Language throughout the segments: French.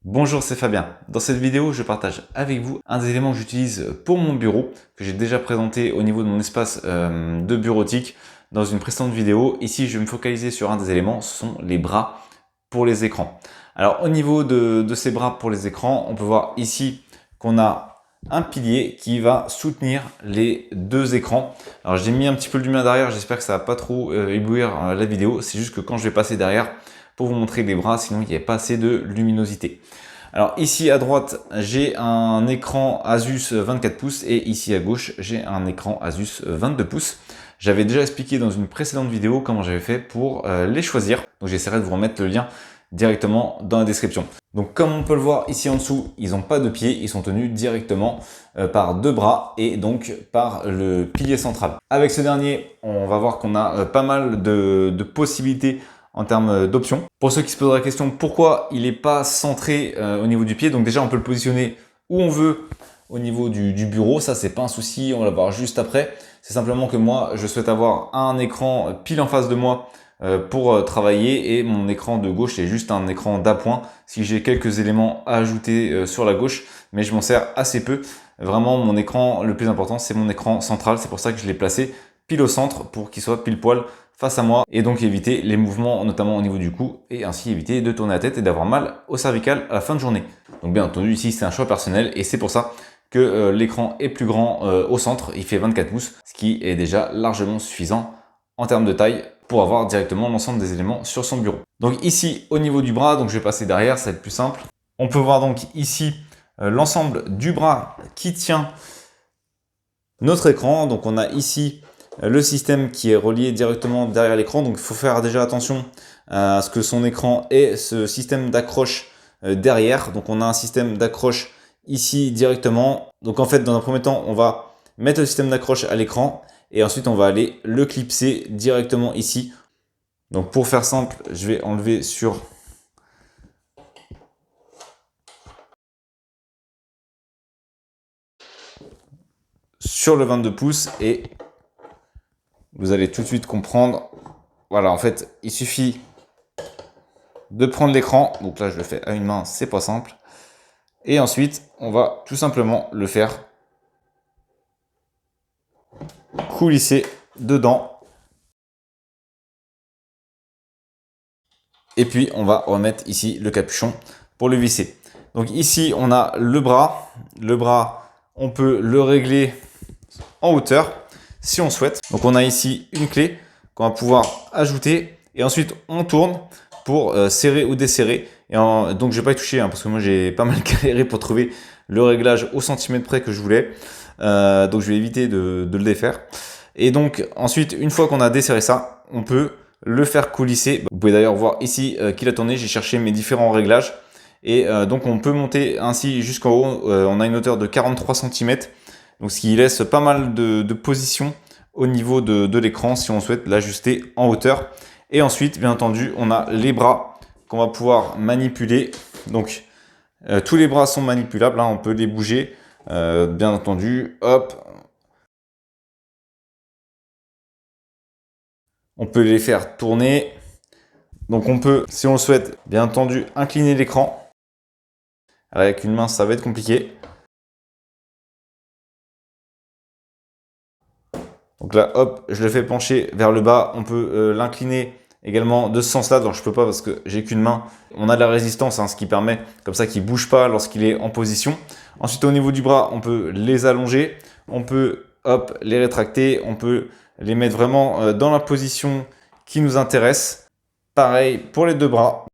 Bonjour, c'est Fabien. Dans cette vidéo, je partage avec vous un des éléments que j'utilise pour mon bureau, que j'ai déjà présenté au niveau de mon espace de bureautique dans une précédente vidéo. Ici, je vais me focaliser sur un des éléments, ce sont les bras pour les écrans. Alors, au niveau de ces bras pour les écrans, on peut voir ici qu'on a un pilier qui va soutenir les deux écrans. Alors, j'ai mis un petit peu de lumière derrière, j'espère que ça va pas trop éblouir la vidéo. C'est juste que quand je vais passer derrière, pour vous montrer les bras, sinon il n'y a pas assez de luminosité. Alors ici à droite, j'ai un écran Asus 24 pouces et ici à gauche, j'ai un écran Asus 22 pouces. J'avais déjà expliqué dans une précédente vidéo comment j'avais fait pour les choisir. Donc j'essaierai de vous remettre le lien directement dans la description. Donc comme on peut le voir ici en dessous, ils n'ont pas de pieds, ils sont tenus directement par deux bras et donc par le pilier central. Avec ce dernier, on va voir qu'on a pas mal de possibilités en termes d'options. Pour ceux qui se posent la question pourquoi il n'est pas centré au niveau du pied, donc déjà on peut le positionner où on veut au niveau du bureau, ça c'est pas un souci, on va le voir juste après. C'est simplement que moi je souhaite avoir un écran pile en face de moi pour travailler et mon écran de gauche est juste un écran d'appoint si j'ai quelques éléments à ajouter sur la gauche, mais je m'en sers assez peu. Vraiment mon écran le plus important c'est mon écran central, c'est pour ça que je l'ai placé pile au centre pour qu'il soit pile poil face à moi et donc éviter les mouvements notamment au niveau du cou et ainsi éviter de tourner la tête et d'avoir mal au cervical à la fin de journée. Donc bien entendu ici c'est un choix personnel et c'est pour ça que l'écran est plus grand au centre, il fait 24 pouces, ce qui est déjà largement suffisant en termes de taille pour avoir directement l'ensemble des éléments sur son bureau. Donc ici au niveau du bras, donc je vais passer derrière, ça va être plus simple. On peut voir donc ici l'ensemble du bras qui tient notre écran. Donc on a ici le système qui est relié directement derrière l'écran. Donc il faut faire déjà attention à ce que son écran ait ce système d'accroche derrière. Donc on a un système d'accroche ici directement. Donc en fait dans un premier temps on va mettre le système d'accroche à l'écran et ensuite on va aller le clipser directement ici. Donc pour faire simple, je vais enlever sur le 22 pouces et vous allez tout de suite comprendre. Voilà, en fait, il suffit de prendre l'écran. Donc là, je le fais à une main, c'est pas simple. Et ensuite, on va tout simplement le faire coulisser dedans. Et puis, on va remettre ici le capuchon pour le visser. Donc ici, on a le bras. Le bras, on peut le régler en hauteur si on souhaite. Donc on a ici une clé qu'on va pouvoir ajouter. Et ensuite, on tourne pour serrer ou desserrer. Et donc je vais pas y toucher parce que moi j'ai pas mal galéré pour trouver le réglage au centimètre près que je voulais. Donc je vais éviter de le défaire. Et donc ensuite, une fois qu'on a desserré ça, on peut le faire coulisser. Vous pouvez d'ailleurs voir ici qu'il a tourné. J'ai cherché mes différents réglages. Et donc on peut monter ainsi jusqu'en haut. On a une hauteur de 43 cm. Donc ce qui laisse pas mal de positions au niveau de l'écran si on souhaite l'ajuster en hauteur. Et ensuite, bien entendu, on a les bras qu'on va pouvoir manipuler. Donc, tous les bras sont manipulables, hein, on peut les bouger, bien entendu. Hop. On peut les faire tourner. Donc, on peut, si on le souhaite, bien entendu, incliner l'écran. Avec une main, ça va être compliqué. Donc là, hop, je le fais pencher vers le bas. On peut l'incliner également de ce sens-là. Donc je peux pas parce que j'ai qu'une main. On a de la résistance, hein, ce qui permet comme ça qu'il bouge pas lorsqu'il est en position. Ensuite, au niveau du bras, on peut les allonger. On peut, hop, les rétracter. On peut les mettre vraiment dans la position qui nous intéresse. Pareil pour les deux bras.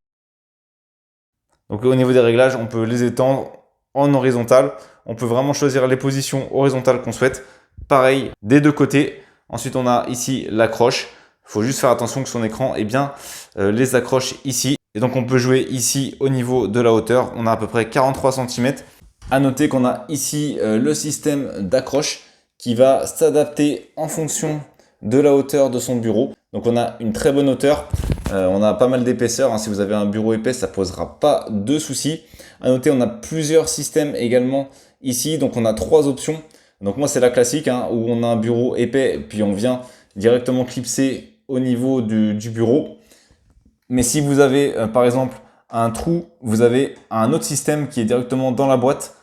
Donc au niveau des réglages, on peut les étendre en horizontal. On peut vraiment choisir les positions horizontales qu'on souhaite. Pareil des deux côtés. Ensuite, on a ici l'accroche. Il faut juste faire attention que son écran ait bien les accroches ici. Et donc, on peut jouer ici au niveau de la hauteur. On a à peu près 43 cm. À noter qu'on a ici le système d'accroche qui va s'adapter en fonction de la hauteur de son bureau. Donc, on a une très bonne hauteur. On a pas mal d'épaisseur. Hein. Si vous avez un bureau épais, ça ne posera pas de soucis. À noter, on a plusieurs systèmes également ici. Donc, on a 3 options. Donc moi c'est la classique hein, où on a un bureau épais puis on vient directement clipser au niveau du bureau. Mais si vous avez par exemple un trou, vous avez un autre système qui est directement dans la boîte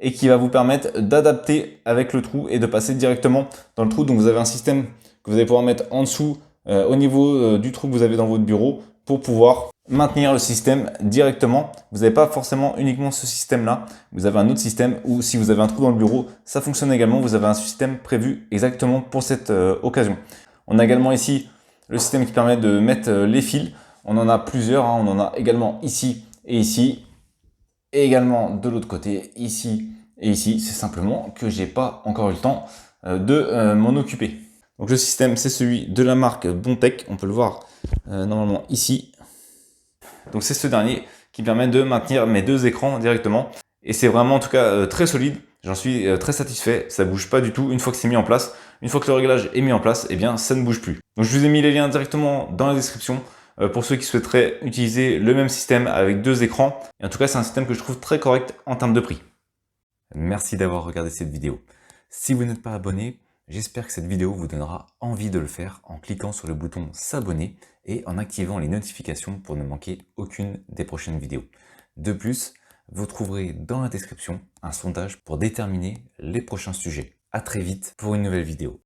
et qui va vous permettre d'adapter avec le trou et de passer directement dans le trou. Donc vous avez un système que vous allez pouvoir mettre en dessous au niveau du trou que vous avez dans votre bureau pour pouvoir maintenir le système directement. Vous n'avez pas forcément uniquement ce système-là. Vous avez un autre système où si vous avez un trou dans le bureau, ça fonctionne également. Vous avez un système prévu exactement pour cette occasion. On a également ici le système qui permet de mettre les fils. On en a plusieurs. On en a également ici et ici. Et également de l'autre côté, ici et ici. C'est simplement que j'ai pas encore eu le temps de m'en occuper. Donc le système, c'est celui de la marque Bontech. On peut le voir normalement ici. Donc c'est ce dernier qui permet de maintenir mes deux écrans directement. Et c'est vraiment en tout cas très solide. J'en suis très satisfait. Ça bouge pas du tout une fois que c'est mis en place. Une fois que le réglage est mis en place, eh bien ça ne bouge plus. Donc je vous ai mis les liens directement dans la description pour ceux qui souhaiteraient utiliser le même système avec deux écrans. Et en tout cas, c'est un système que je trouve très correct en termes de prix. Merci d'avoir regardé cette vidéo. Si vous n'êtes pas abonné, j'espère que cette vidéo vous donnera envie de le faire en cliquant sur le bouton s'abonner et en activant les notifications pour ne manquer aucune des prochaines vidéos. De plus, vous trouverez dans la description un sondage pour déterminer les prochains sujets. À très vite pour une nouvelle vidéo.